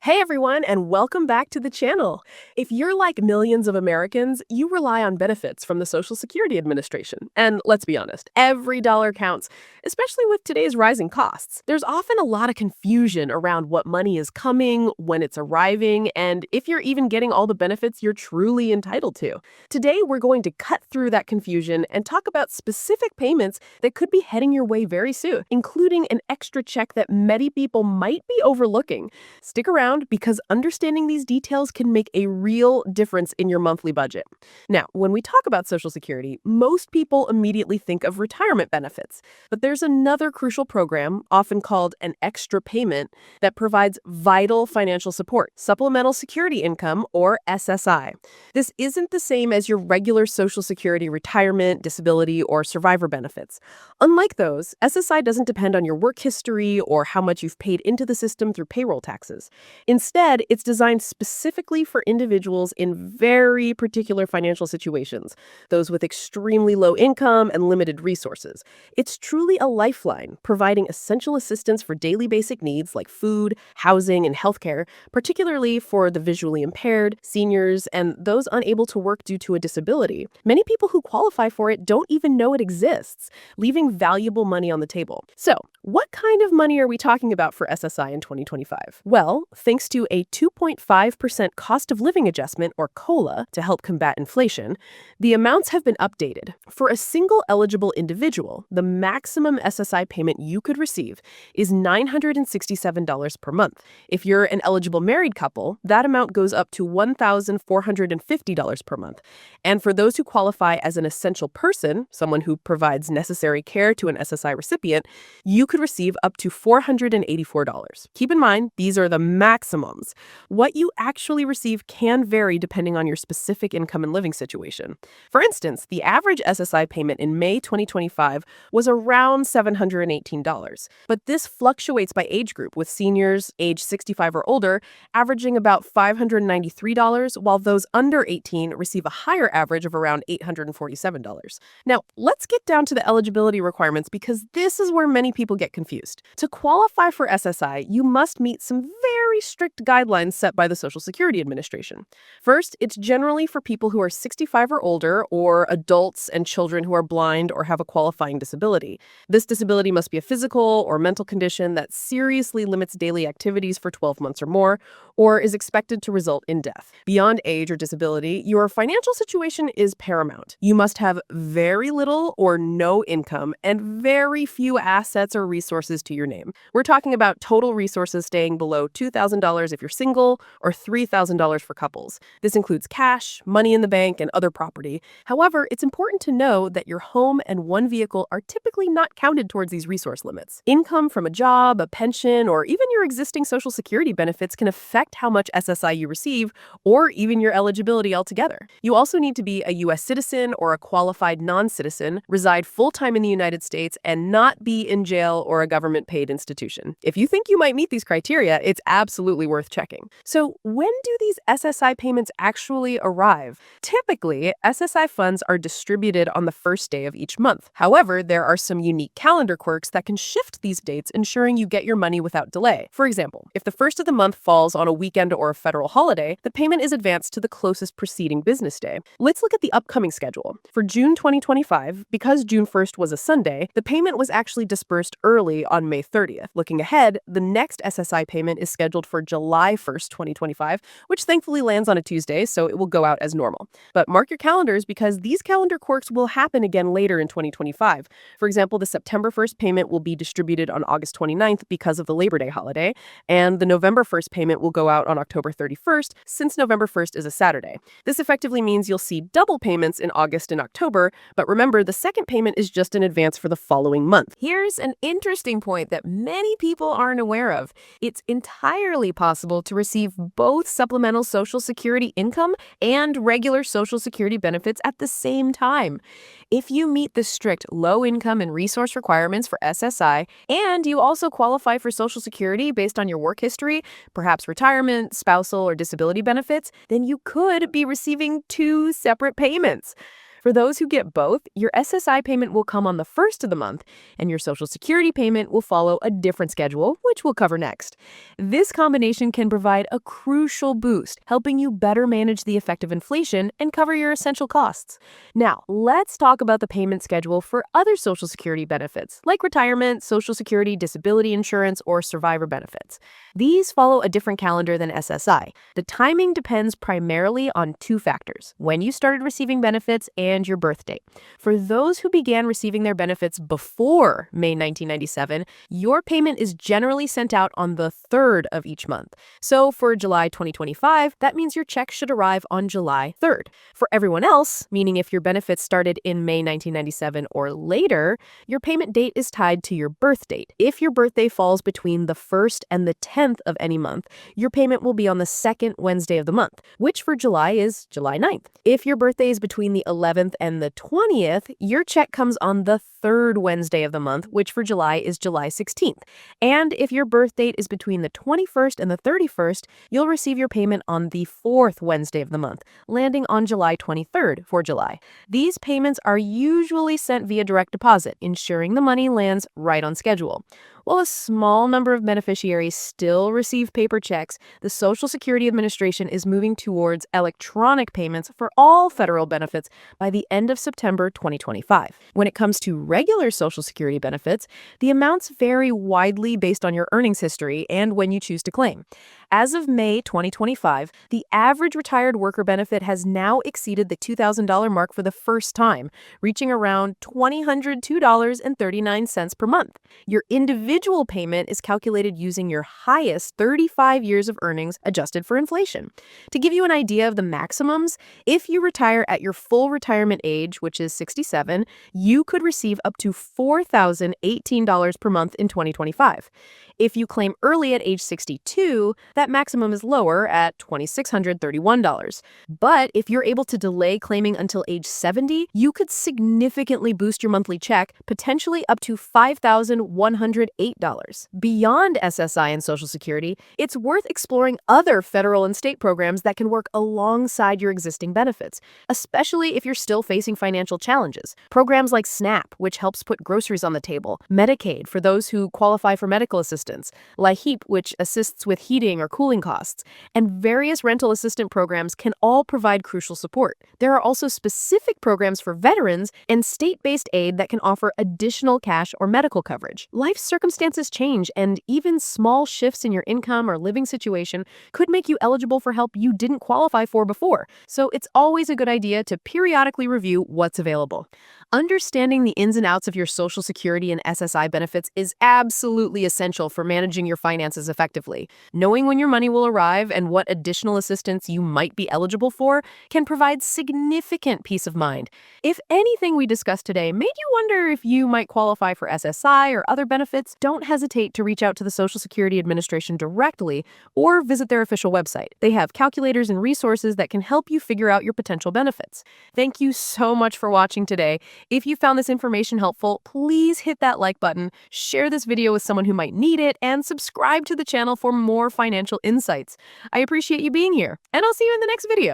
Hey everyone, and welcome back to the channel. If you're like millions of Americans, you rely on benefits from the Social Security Administration. And let's be honest, every dollar counts, especially with today's rising costs. There's often a lot of confusion around what money is coming, when it's arriving, and if you're even getting all the benefits you're truly entitled to. Today, we're going to cut through that confusion and talk about specific payments that could be heading your way very soon, including an extra check that many people might be overlooking. Stick around because understanding these details can make a real difference in your monthly budget. Now, when we talk about Social Security, most people immediately think of retirement benefits. But there's another crucial program, often called an extra payment, that provides vital financial support, supplemental security income, or SSI. This isn't the same as your regular Social Security retirement, disability, or survivor benefits. Unlike those, SSI doesn't depend on your work history or how much you've paid into the system through payroll taxes. Instead, it's designed specifically for individuals in very particular financial situations, those with extremely low income and limited resources. It's truly a lifeline, providing essential assistance for daily basic needs like food, housing, and healthcare, particularly for the visually impaired, seniors, and those unable to work due to a disability. Many people who qualify for it don't even know it exists, leaving valuable money on the table. So, what kind of money are we talking about for SSI in 2025? Well, thanks to a 2.5% cost of living adjustment, or COLA, to help combat inflation, the amounts have been updated. For a single eligible individual, the maximum SSI payment you could receive is $967 per month. If you're an eligible married couple, that amount goes up to $1,450 per month. And for those who qualify as an essential person, someone who provides necessary care to an SSI recipient, you could receive up to $484. Keep in mind, these are the maximums. What you actually receive can vary depending on your specific income and living situation. For instance, the average SSI payment in May 2025 was around $718. But this fluctuates by age group, with seniors age 65 or older averaging about $593, while those under 18 receive a higher average of around $847. Now, let's get down to the eligibility requirements because this is where many people get confused. To qualify for SSI, you must meet some very strict guidelines set by the Social Security Administration. First, it's generally for people who are 65 or older, or adults and children who are blind or have a qualifying disability. This disability must be a physical or mental condition that seriously limits daily activities for 12 months or more, or is expected to result in death. Beyond age or disability, your financial situation is paramount. You must have very little or no income and very few assets or resources to your name. We're talking about total resources staying below $2,000 if you're single, or $3,000 for couples. This includes cash, money in the bank, and other property. However, it's important to know that your home and one vehicle are typically not counted towards these resource limits. Income from a job, a pension, or even your existing Social Security benefits can affect how much SSI you receive, or even your eligibility altogether. You also need to be a U.S. citizen or a qualified non-citizen, reside full-time in the United States, and not be in jail or a government-paid institution. If you think you might meet these criteria, it's absolutely worth checking. So, when do these SSI payments actually arrive? Typically, SSI funds are distributed on the first day of each month. However, there are some unique calendar quirks that can shift these dates, ensuring you get your money without delay. For example, if the first of the month falls on a weekend or a federal holiday, the payment is advanced to the closest preceding business day. Let's look at the upcoming schedule. For June 2025, because June 1st was a Sunday, the payment was actually dispersed early on May 30th. Looking ahead, the next SSI payment is scheduled for July 1st, 2025, which thankfully lands on a Tuesday, so it will go out as normal. But mark your calendars because these calendar quirks will happen again later in 2025. For example, the September 1st payment will be distributed on August 29th because of the Labor Day holiday, and the November 1st payment will go out on October 31st since November 1st is a Saturday. This effectively means you'll see double payments in August and October, but remember, the second payment is just an advance for the following month. Here's an interesting point that many people aren't aware of. It's entirely possible to receive both supplemental Social Security income and regular Social Security benefits at the same time. If you meet the strict low income and resource requirements for SSI, and you also qualify for Social Security based on your work history, perhaps retirement, spousal, or disability benefits, then you could be receiving two separate payments. For those who get both, your SSI payment will come on the first of the month, and your Social Security payment will follow a different schedule, which we'll cover next. This combination can provide a crucial boost, helping you better manage the effect of inflation and cover your essential costs. Now, let's talk about the payment schedule for other Social Security benefits, like retirement, Social Security, disability insurance, or survivor benefits. These follow a different calendar than SSI. The timing depends primarily on two factors: when you started receiving benefits and your birth date. For those who began receiving their benefits before May 1997, your payment is generally sent out on the 3rd of each month. So for July 2025, that means your check should arrive on July 3rd. For everyone else, meaning if your benefits started in May 1997 or later, your payment date is tied to your birth date. If your birthday falls between the 1st and the 10th of any month, your payment will be on the second Wednesday of the month, which for July is July 9th. If your birthday is between the 11th and the 20th, your check comes on the third Wednesday of the month, which for July is July 16th. And if your birth date is between the 21st and the 31st, you'll receive your payment on the fourth Wednesday of the month, landing on July 23rd for July. These payments are usually sent via direct deposit, ensuring the money lands right on schedule. While a small number of beneficiaries still receive paper checks, the Social Security Administration is moving towards electronic payments for all federal benefits by the end of September 2025. When it comes to regular Social Security benefits, the amounts vary widely based on your earnings history and when you choose to claim. As of May 2025, the average retired worker benefit has now exceeded the $2,000 mark for the first time, reaching around $202.39 per month. Your individual payment is calculated using your highest 35 years of earnings adjusted for inflation. To give you an idea of the maximums, if you retire at your full retirement age, which is 67, you could receive up to $4,018 per month in 2025. If you claim early at age 62, that maximum is lower at $2,631. But if you're able to delay claiming until age 70, you could significantly boost your monthly check, potentially up to $5,108. Beyond SSI and Social Security, it's worth exploring other federal and state programs that can work alongside your existing benefits, especially if you're still facing financial challenges. Programs like SNAP, which helps put groceries on the table, Medicaid for those who qualify for medical assistance, LIHEAP, which assists with heating or cooling costs, and various rental assistance programs can all provide crucial support. There are also specific programs for veterans and state-based aid that can offer additional cash or medical coverage. Life circumstances change, and even small shifts in your income or living situation could make you eligible for help you didn't qualify for before. So it's always a good idea to periodically review what's available. Understanding the ins and outs of your Social Security and SSI benefits is absolutely essential for managing your finances effectively. Knowing when your money will arrive and what additional assistance you might be eligible for can provide significant peace of mind. If anything we discussed today made you wonder if you might qualify for SSI or other benefits, don't hesitate to reach out to the Social Security Administration directly or visit their official website. They have calculators and resources that can help you figure out your potential benefits. Thank you so much for watching today. If you found this information helpful, please hit that like button, share this video with someone who might need it, and subscribe to the channel for more financial insights. I appreciate you being here, and I'll see you in the next video.